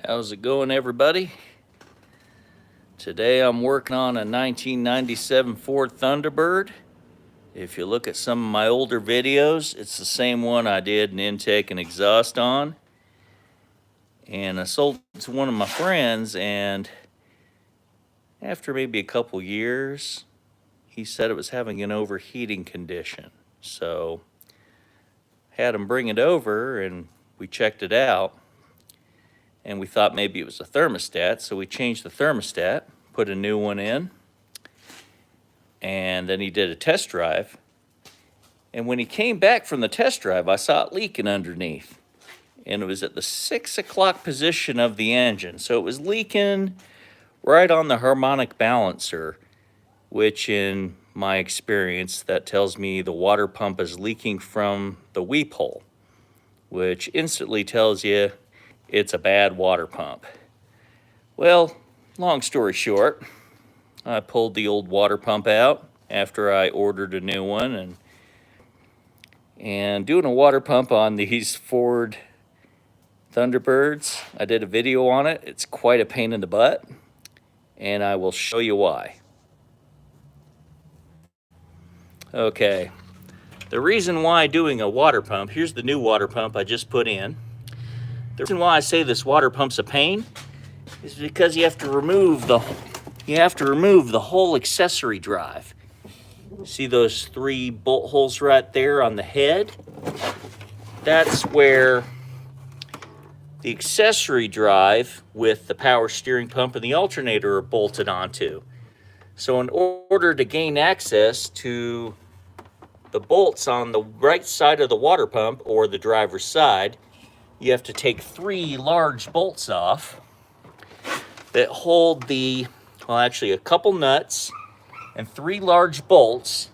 How's it going, everybody? Today I'm working on a 1997 Ford Thunderbird. If you look at some of my older videos, it's the same one I did an intake and exhaust on. And I sold it to one of my friends, and after maybe a couple years, he said it was having an overheating condition. So had him bring it over and we checked it out. And we thought maybe it was a thermostat, so we changed the thermostat, put a new one in, and then he did a test drive. And when he came back from the test drive, I saw it leaking underneath. And it was at the 6 o'clock position of the engine. So it was leaking right on the harmonic balancer, which in my experience, that tells me the water pump is leaking from the weep hole, which instantly tells you it's a bad water pump. Well, long story short, I pulled the old water pump out after I ordered a new one, and doing a water pump on these Ford Thunderbirds, I did a video on it. It's quite a pain in the butt, and I will show you why. Okay, the reason why doing a water pump, here's the new water pump I just put in. The reason why I say this water pump's a pain is because you have to remove the whole accessory drive. See those 3 bolt holes right there on the head? That's where the accessory drive with the power steering pump and the alternator are bolted onto. So in order to gain access to the bolts on the right side of the water pump, or the driver's side, you have to take 3 large bolts off that hold actually a couple nuts and 3 large bolts,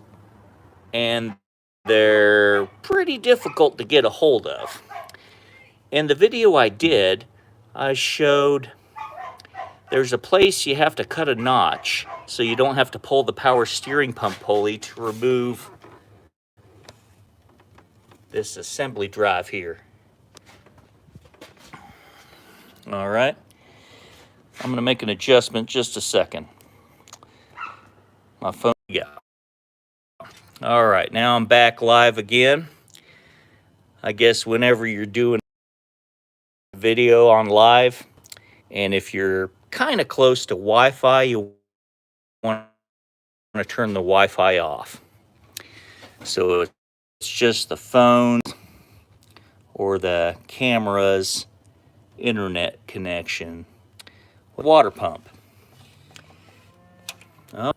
and they're pretty difficult to get a hold of. In the video I did, I showed there's a place you have to cut a notch so you don't have to pull the power steering pump pulley to remove this assembly drive here. All right, I'm gonna make an adjustment just a second. My phone, yeah. All right, now I'm back live again. I guess whenever you're doing a video on live, and if you're kind of close to Wi-Fi, you want to turn the Wi-Fi off. So it's just the phone or the camera's internet connection with water pump. Oh.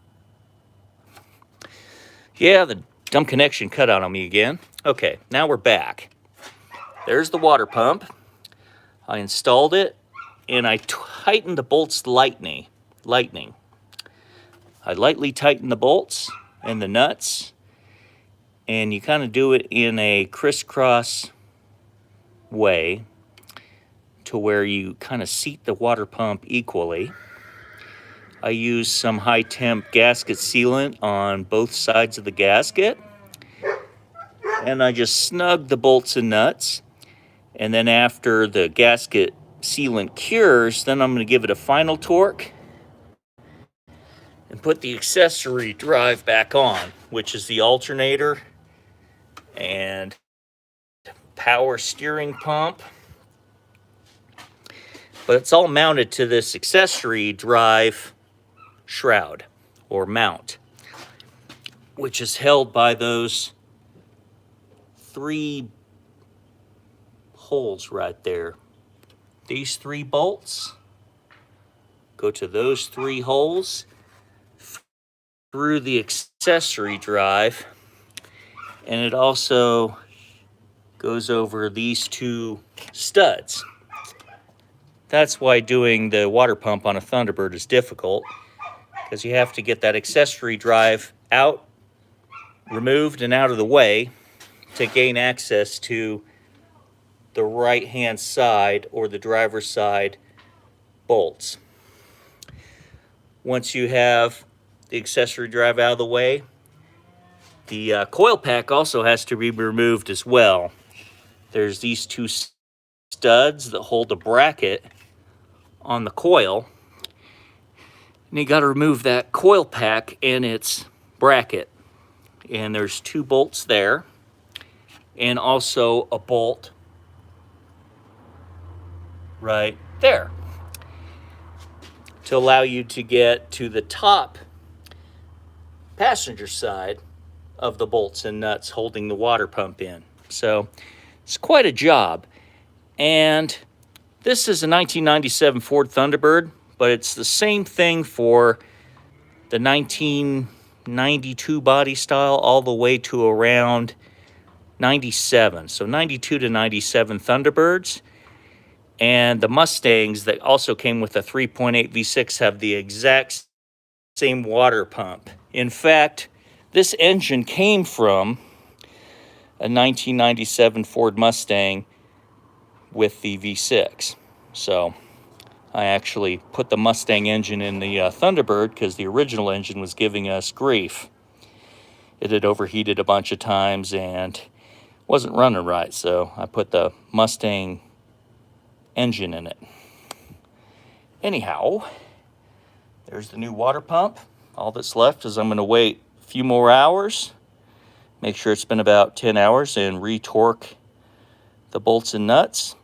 Yeah, the dumb connection cut out on me again. Okay, now we're back. There's the water pump. I installed it, and I tightened the bolts lightning. I lightly tightened the bolts and the nuts, and you kind of do it in a crisscross way to where you kind of seat the water pump equally. I use some high temp gasket sealant on both sides of the gasket, and I just snug the bolts and nuts. And then after the gasket sealant cures, then I'm going to give it a final torque and put the accessory drive back on, which is the alternator and power steering pump. But it's all mounted to this accessory drive shroud or mount, which is held by those 3 holes right there. These 3 bolts go to those 3 holes through the accessory drive, and it also goes over these 2 studs. That's why doing the water pump on a Thunderbird is difficult, because you have to get that accessory drive out, removed and out of the way to gain access to the right-hand side or the driver's side bolts. Once you have the accessory drive out of the way, the coil pack also has to be removed as well. There's these 2 studs that hold the bracket on the coil. And you got to remove that coil pack and its bracket. And there's 2 bolts there, and also a bolt right there to allow you to get to the top passenger side of the bolts and nuts holding the water pump in. So it's quite a job. And this is a 1997 Ford Thunderbird, but it's the same thing for the 1992 body style all the way to around 97. So 92 to 97 Thunderbirds. And the Mustangs that also came with a 3.8 V6 have the exact same water pump. In fact, this engine came from a 1997 Ford Mustang with the V6. So I actually put the Mustang engine in the Thunderbird because the original engine was giving us grief. It had overheated a bunch of times and wasn't running right, so I put the Mustang engine in it. Anyhow, there's the new water pump. All that's left is I'm going to wait a few more hours, make sure it's been about 10 hours, and re-torque the bolts and nuts.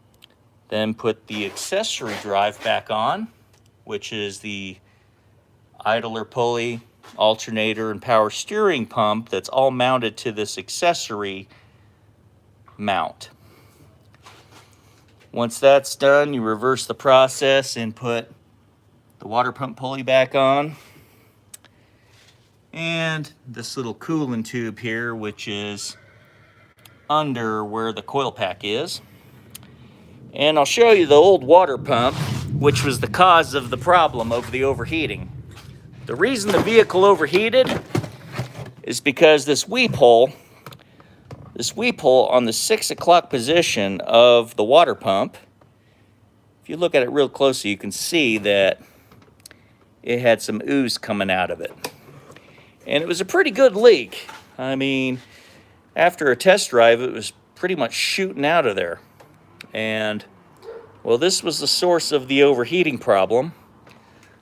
Then put the accessory drive back on, which is the idler pulley, alternator, and power steering pump that's all mounted to this accessory mount. Once that's done, you reverse the process and put the water pump pulley back on. And this little coolant tube here, which is under where the coil pack is. And I'll show you the old water pump, which was the cause of the problem of the overheating. The reason the vehicle overheated is because this weep hole on the 6 o'clock position of the water pump, if you look at it real closely, you can see that it had some ooze coming out of it. And it was a pretty good leak. I mean, after a test drive, it was pretty much shooting out of there. And, well, this was the source of the overheating problem.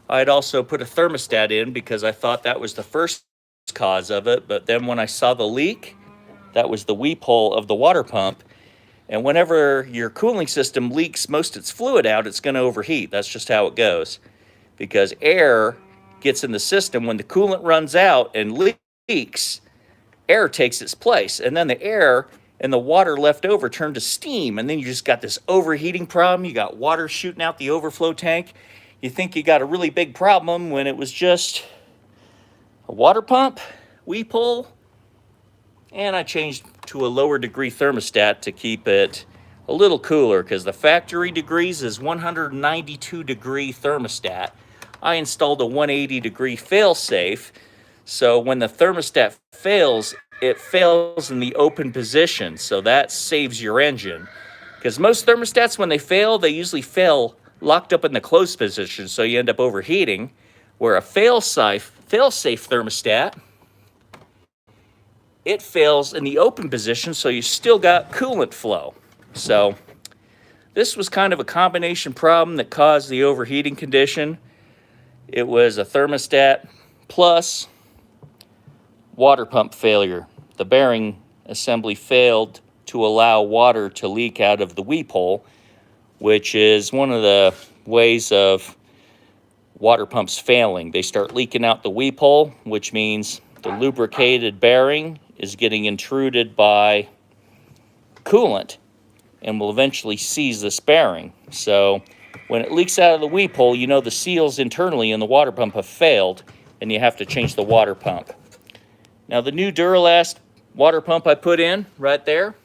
I'd also put a thermostat in because I thought that was the first cause of it. But then when I saw the leak, that was the weep hole of the water pump. And whenever your cooling system leaks most of its fluid out, it's going to overheat. That's just how it goes. Because air gets in the system when the coolant runs out and leaks, air takes its place. And then the air and the water left over turn to steam. And then you just got this overheating problem. You got water shooting out the overflow tank. You think you got a really big problem when it was just a water pump, weep hole. And I changed to a lower degree thermostat to keep it a little cooler because the factory degrees is 192 degree thermostat. I installed a 180 degree fail-safe. So when the thermostat fails, it fails in the open position. So that saves your engine. Because most thermostats, when they fail, they usually fail locked up in the closed position. So you end up overheating. Where a fail-safe thermostat, it fails in the open position, so you still got coolant flow. So this was kind of a combination problem that caused the overheating condition. It was a thermostat plus water pump failure. The bearing assembly failed to allow water to leak out of the weep hole, which is one of the ways of water pumps failing. They start leaking out the weep hole, which means the lubricated bearing is getting intruded by coolant and will eventually seize this bearing. So when it leaks out of the weep hole, you know the seals internally in the water pump have failed and you have to change the water pump. Now the new Duralast water pump I put in right there,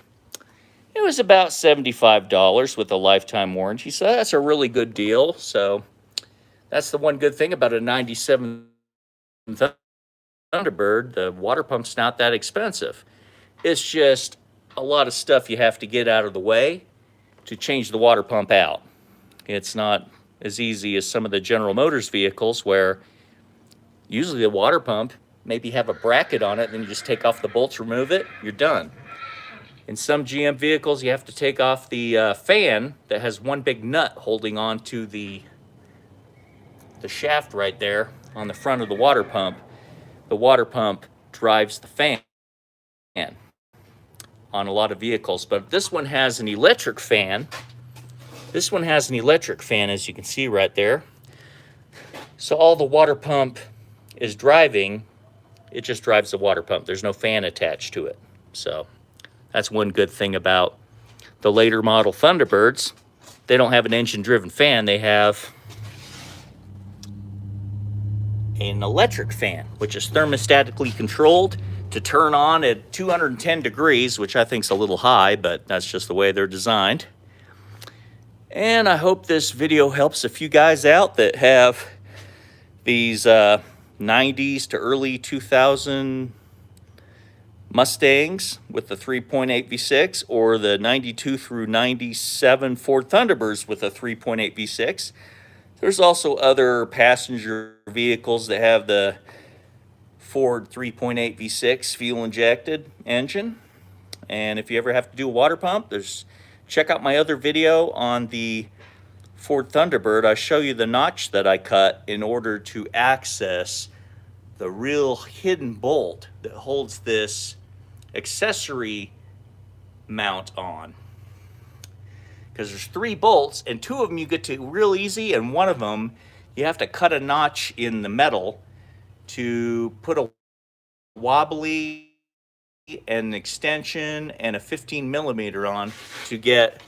it was about $75 with a lifetime warranty. So that's a really good deal. So that's the one good thing about a 97 Thunderbird. The water pump's not that expensive. It's just a lot of stuff you have to get out of the way to change the water pump out. It's not as easy as some of the General Motors vehicles where usually the water pump maybe have a bracket on it, then you just take off the bolts, remove it, you're done. In some GM vehicles, you have to take off the fan that has one big nut holding on to the the shaft right there on the front of the water pump drives the fan on a lot of vehicles. But this one has an electric fan. This one has an electric fan, as you can see right there. So all the water pump is driving, it just drives the water pump. There's no fan attached to it. So that's one good thing about the later model Thunderbirds. They don't have an engine-driven fan. They have an electric fan, which is thermostatically controlled to turn on at 210 degrees, which I think is a little high, but that's just the way they're designed. And I hope this video helps a few guys out that have these 90s to early 2000 Mustangs with the 3.8 V6, or the 92 through 97 Ford Thunderbirds with a 3.8 V6. There's also other passenger vehicles that have the Ford 3.8 V6 fuel injected engine. And if you ever have to do a water pump, check out my other video on the Ford Thunderbird. I show you the notch that I cut in order to access the real hidden bolt that holds this accessory mount on. Because there's 3 bolts, and 2 of them you get to real easy, and 1 of them you have to cut a notch in the metal to put a wobbly, an extension, and a 15 millimeter on to get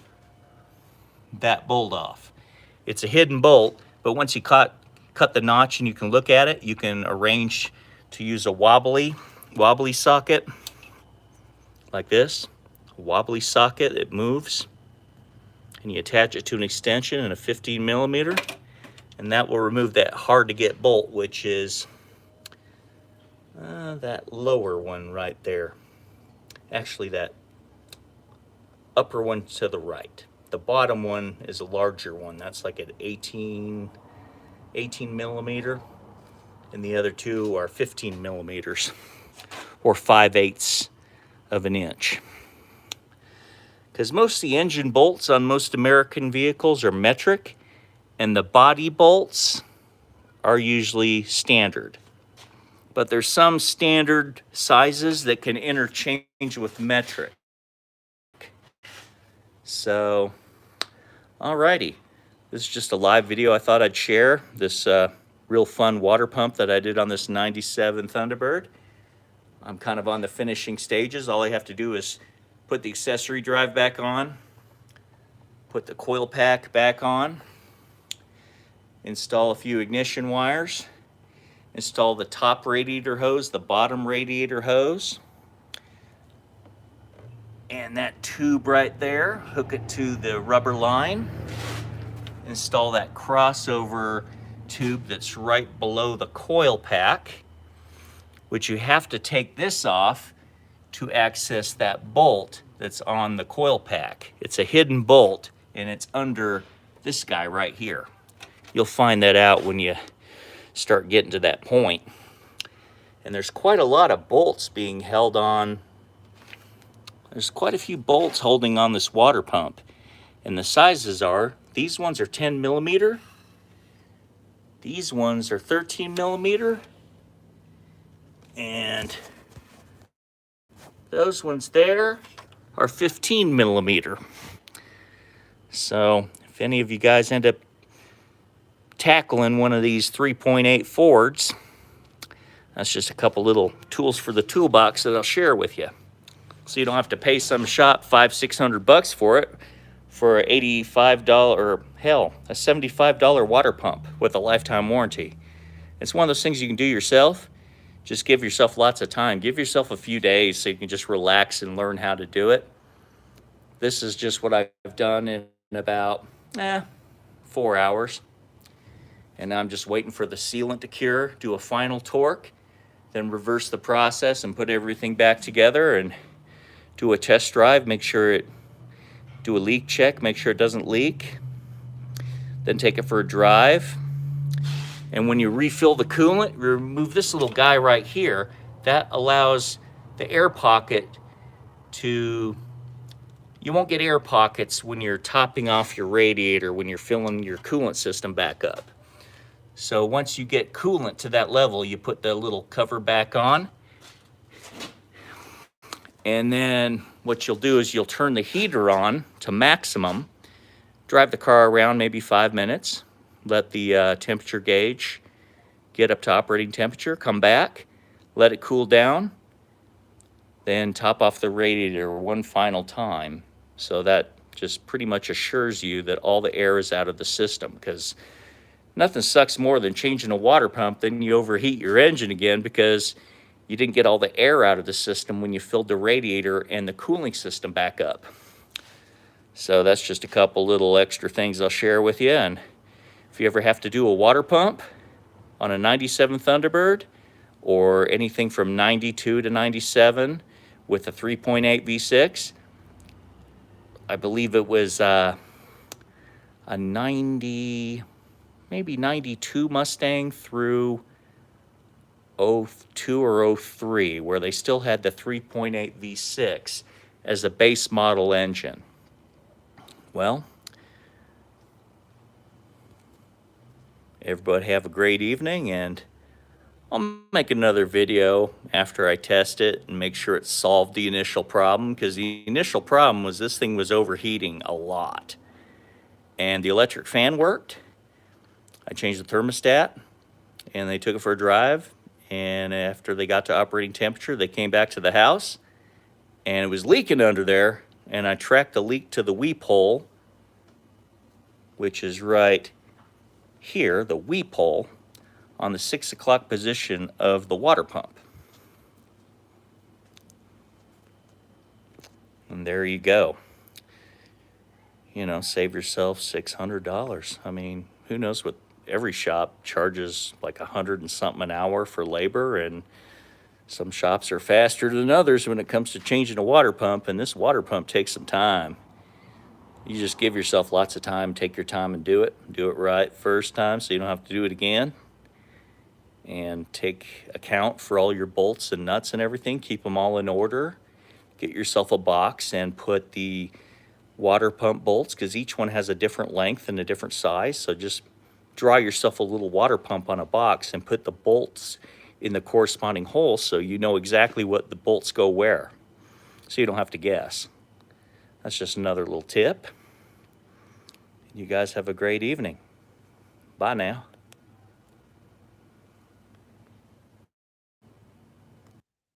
that bolt off. It's a hidden bolt, but once you cut the notch and you can look at it, you can arrange to use a wobbly socket like this. A wobbly socket, it moves, and you attach it to an extension and a 15 millimeter, and that will remove that hard to get bolt, which is that lower one right there. Actually, that upper one to the right. The bottom one is a larger one. That's like an 18 millimeter, and the other 2 are 15 millimeters, or 5/8 of an inch. Because most of the engine bolts on most American vehicles are metric, and the body bolts are usually standard. But there's some standard sizes that can interchange with metric. So, alrighty. This is just a live video I thought I'd share. This real fun water pump that I did on this 97 Thunderbird. I'm kind of on the finishing stages. All I have to do is put the accessory drive back on, put the coil pack back on, install a few ignition wires, install the top radiator hose, the bottom radiator hose, and that tube right there, hook it to the rubber line, install that crossover tube that's right below the coil pack, which you have to take this off to access that bolt that's on the coil pack. It's a hidden bolt, and it's under this guy right here. You'll find that out when you start getting to that point. And there's quite a lot of bolts being held on. There's quite a few bolts holding on this water pump. And the sizes are, these ones are 10 millimeter. These ones are 13 millimeter. And those ones there are 15 millimeter. So if any of you guys end up tackling one of these 3.8 Fords, that's just a couple little tools for the toolbox that I'll share with you. So you don't have to pay some shop $500-600 for it, for an $85 or hell, a $75 water pump with a lifetime warranty. It's one of those things you can do yourself. Just give yourself lots of time. Give yourself a few days so you can just relax and learn how to do it. This is just what I've done in about 4 hours. And I'm just waiting for the sealant to cure, do a final torque, then reverse the process and put everything back together and do a test drive, do a leak check, make sure it doesn't leak. Then take it for a drive. And when you refill the coolant, remove this little guy right here. That allows the air pocket to, you won't get air pockets when you're topping off your radiator, when you're filling your coolant system back up. So once you get coolant to that level, you put the little cover back on. And then what you'll do is you'll turn the heater on to maximum, drive the car around maybe 5 minutes, let the temperature gauge get up to operating temperature, come back, let it cool down, then top off the radiator one final time. So that just pretty much assures you that all the air is out of the system, because nothing sucks more than changing a water pump, then you overheat your engine again because you didn't get all the air out of the system when you filled the radiator and the cooling system back up. So that's just a couple little extra things I'll share with you. And if you ever have to do a water pump on a 97 Thunderbird or anything from 92 to 97 with a 3.8 V6, I believe it was a 90, maybe 92 Mustang through 02 or 03, where they still had the 3.8 V6 as a base model engine. Well, everybody have a great evening, and I'll make another video after I test it and make sure it solved the initial problem, because the initial problem was this thing was overheating a lot. And the electric fan worked. I changed the thermostat, and they took it for a drive. And after they got to operating temperature, they came back to the house, and it was leaking under there. And I tracked the leak to the weep hole, which is right here, the weep hole, on the 6 o'clock position of the water pump. And there you go. You know, save yourself $600. I mean, who knows what every shop charges, like 100 and something an hour for labor, and some shops are faster than others when it comes to changing a water pump, and this water pump takes some time. You just give yourself lots of time, take your time and do it right first time so you don't have to do it again. And take account for all your bolts and nuts and everything, keep them all in order. Get yourself a box and put the water pump bolts, because each one has a different length and a different size, so just draw yourself a little water pump on a box and put the bolts in the corresponding holes so you know exactly what the bolts go where, so you don't have to guess. That's just another little tip. You guys have a great evening. Bye now.